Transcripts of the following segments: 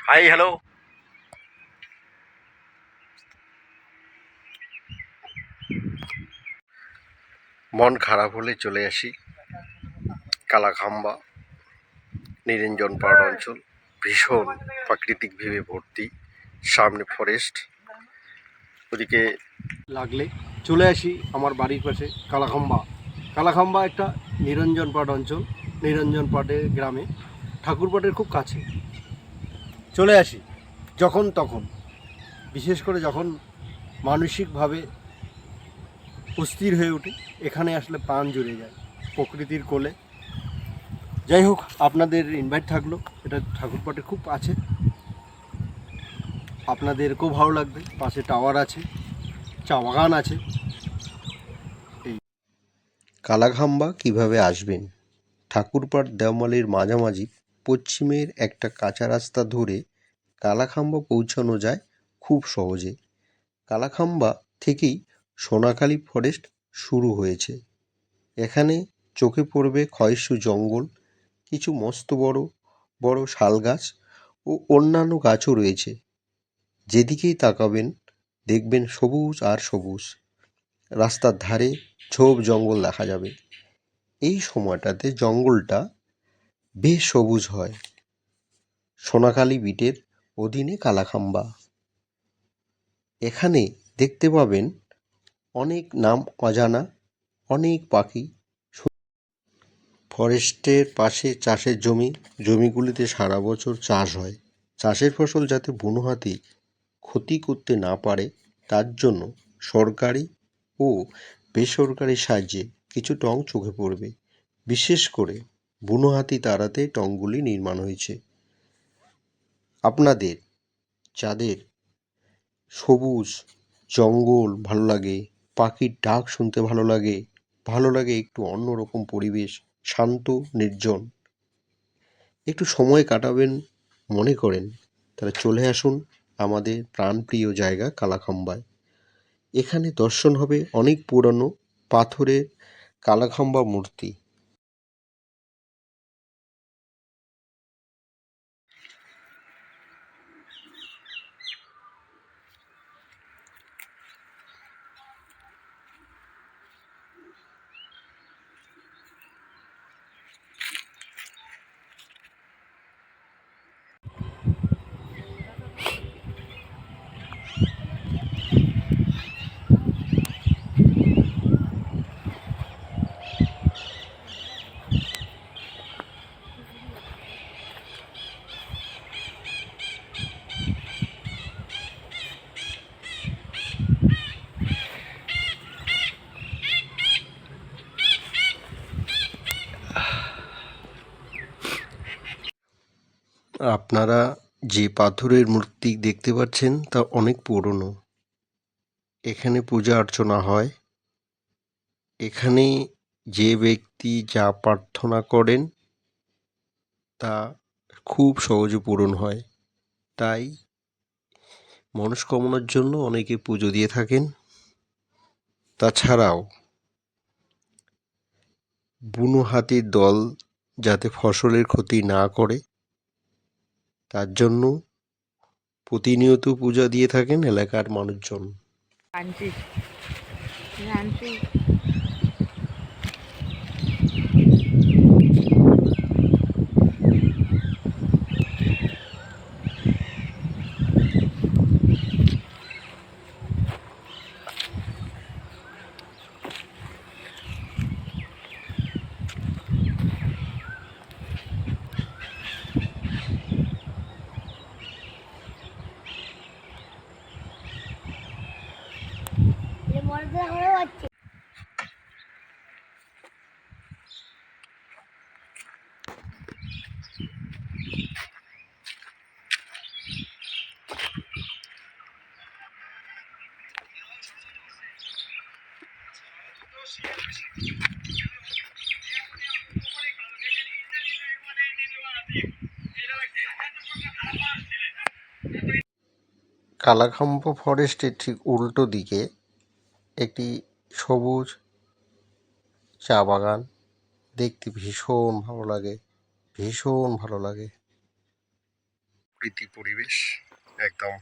Hi hello. মন খারাপ হলে চলে আসি কালাখাম্বা নিরঞ্জন পাহাড় অঞ্চল। ভীষণ প্রাকৃতিক ভাবে ভর্তি, সামনে ফরেস্ট, ওদিকে লাগলে চলে আসি আমার বাড়ির পাশে কালাখাম্বা। কালাখাম্বা একটা নিরঞ্জন পাহাড় অঞ্চল, নিরঞ্জন পাহাড়ের গ্রামে, ঠাকুরপাটের খুব কাছে। চলে আসি যখন তখন, বিশেষ করে যখন মানসিকভাবে অস্থির হয়ে উঠি, এখানে আসলে প্রাণ জুড়ে যায় প্রকৃতির কোলে। যাই হোক, আপনাদের ইনভাইট থাকলো, এটা ঠাকুরপাটের খুব আছে, আপনাদেরকেও ভালো লাগবে। পাশে টাওয়ার আছে, চা বাগান আছে। এই কালাখাম্বা কিভাবে আসবেন? ঠাকুরপাট দেওমালির মাঝামাঝি পশ্চিমের একটা কাঁচা রাস্তা ধরে কালাখাম্বা পৌঁছানো যায় খুব সহজে। কালাখাম্বা থেকেই সোনাখালী ফরেস্ট শুরু হয়েছে। এখানে চোখে পড়বে ক্ষয়িষ্ণু জঙ্গল, কিছু মস্ত বড় বড় শাল গাছ ও অন্যান্য গাছও রয়েছে। যেদিকেই তাকাবেন দেখবেন সবুজ আর সবুজ। রাস্তার ধারে ঝোপ জঙ্গল দেখা যাবে। এই সময়টাতে জঙ্গলটা বেশ সবুজ হয়। সোনাখালী বিটের অধীনে কালাখাম্বা। এখানে দেখতে পাবেন অনেক নাম অজানা অনেক পাখি। ফরেস্টের পাশে চাষের জমিগুলিতে সারা বছর চাষ হয়। চাষের ফসল যাতে বুনো হাতি ক্ষতি করতে না পারে তার জন্য সরকারি ও বেসরকারি সাহায্যে কিছু টং চোখে পড়বে। বিশেষ করে বুনো হাতি তাড়াতে টংগুলি নির্মাণ হয়েছে। আপনাদের যাদের সবুজ জঙ্গল ভালো লাগে, পাখির ডাক শুনতে ভালো লাগে একটু অন্যরকম পরিবেশ, শান্ত নির্জন, একটু সময় কাটাবেন মনে করেন, তারা চলে আসুন আমাদের প্রাণপ্রিয় জায়গা কালাখাম্বায়। এখানে দর্শন হবে অনেক পুরনো পাথরের কালাখাম্বা মূর্তি। আপনারা যে পাথরের মূর্তি দেখতে পাচ্ছেন তা অনেক পুরনো। এখানে পূজা অর্চনা হয়। এখানে যে ব্যক্তি যা প্রার্থনা করেন তা খুব সহজে পূরণ হয়। তাই মনস্কামনার জন্য অনেকে পুজো দিয়ে থাকেন। তাছাড়াও বুনো হাতির দল যাতে ফসলের ক্ষতি না করে তার জন্য প্রতিনিয়ত পূজা দিয়ে থাকেন এলাকার মানুষজন। কালাখাম্বা ফরেস্টের ঠিক উল্টো দিকে একটি সবুজ চা বাগান, দেখতে ভীষণ ভালো লাগে, ভীষণ ভালো লাগে। প্রকৃতি পরিবেশ একদম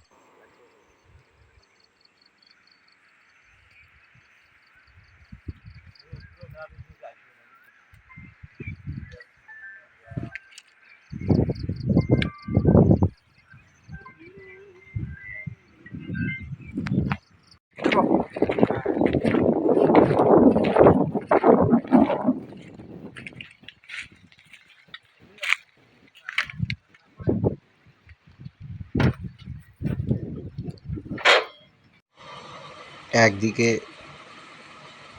একদিকে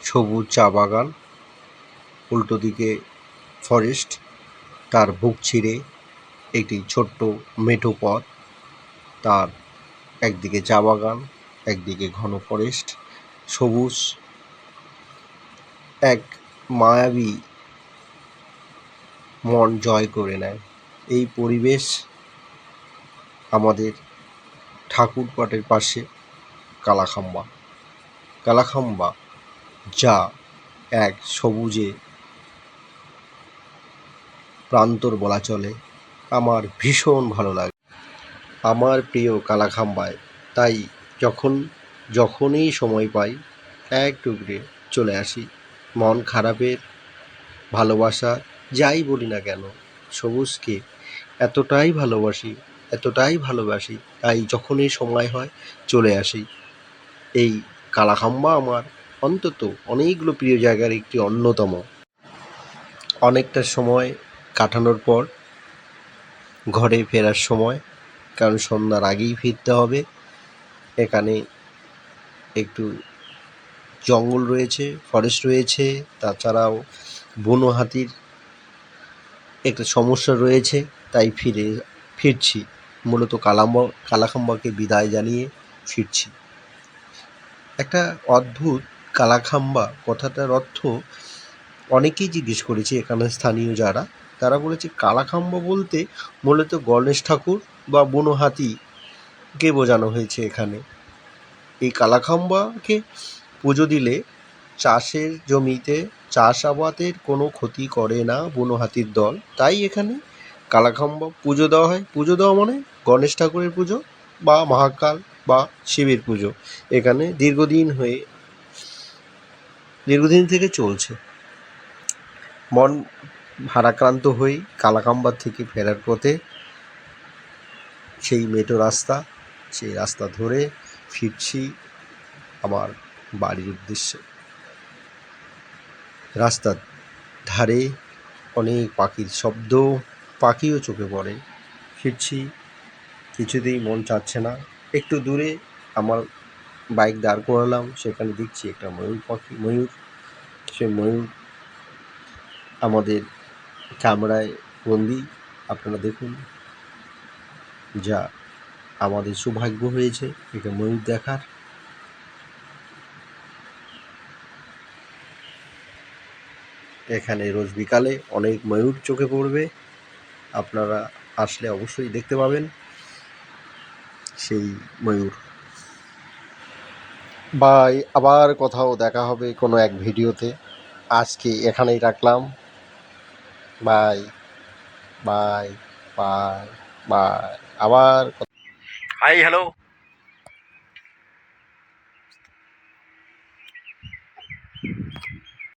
সবুজ চা বাগান, উল্টো দিকে ফরেস্ট, তার বুক চিরে একটি ছোট্ট মেঠো পথ, তার একদিকে চা বাগান, একদিকে ঘন ফরেস্ট, সবুজ, এক মায়াবী মন জয় করে নেয়। এই পরিবেশ আমাদের ঠাকুরপাটের পাশে কালাখাম্বা। কালাখাম্বা যা এক সবুজে প্রান্তর বলা চলে, আমার ভীষণ ভালো লাগে। আমার প্রিয় কালাখাম্বায়, তাই যখনই সময় পাই এক টুকরে চলে আসি। মন খারাপের, ভালোবাসা যাই বলি না কেন, সবুজকে এতটাই ভালোবাসি, তাই যখনই সময় হয় চলে আসি। এই কালাখাম্বা আমার অন্তত অনেকগুলো প্রিয় জায়গার একটি অন্যতম। অনেকটা সময় কাটানোর পর ঘরে ফেরার সময়, কারণ সন্ধ্যার আগেই ফিরতে হবে, এখানে একটু জঙ্গল রয়েছে, ফরেস্ট রয়েছে, তাছাড়াও বুনো হাতির একটা সমস্যা রয়েছে, তাই ফিরছি মূলত কালাখাম্বাকে বিদায় জানিয়ে ফিরছি। একটা অদ্ভুত কালাখাম্বা কথাটার অর্থ অনেকেই জিজ্ঞেস করেছে, এখানে স্থানীয় যারা, তারা বলেছে কালাখাম্বা বলতে মূলত গণেশ ঠাকুর বা বুনো হাতিকে বোঝানো হয়েছে এখানে। এই কালাখাম্বাকে পুজো দিলে চাষের জমিতে চাষাবাদের কোনো ক্ষতি করে না বুনো হাতির দল, তাই এখানে কালাখাম্বা পুজো দেওয়া হয়। পুজো দেওয়া মানে গণেশ ঠাকুরের পুজো বা মহাকাল বা শিবের পুজো এখানে দীর্ঘদিন থেকে চলছে। মন ভারাক্রান্ত হয়ে কালাখাম্বার থেকে ফেরার পথে সেই মেঠো রাস্তা, সেই রাস্তা ধরে ফিরছি আমার বাড়ির উদ্দেশ্যে। রাস্তার ধারে অনেক পাখির শব্দ, পাখিও চোখে পড়ে। ফিরছি, কিছুতেই মন চাচ্ছে না। একটু দূরে আমার বাইক দাঁড় করালাম, সেখানে দেখছি একটা ময়ূর। সে ময়ূর আমাদের ক্যামেরায় বন্দি, আপনারা দেখুন। যা আমাদের সৌভাগ্য হয়েছে এটা ময়ূর দেখার। এখানে রোজ বিকালে অনেক ময়ূর চোখে পড়বে, আপনারা আসলে অবশ্যই দেখতে পাবেন সেই ময়ূর। বাই, আবার কোথাও দেখা হবে কোনো এক ভিডিওতে। আজকে এখানেই রাখলাম। Bye bye bye bye. আবার হাই হ্যালো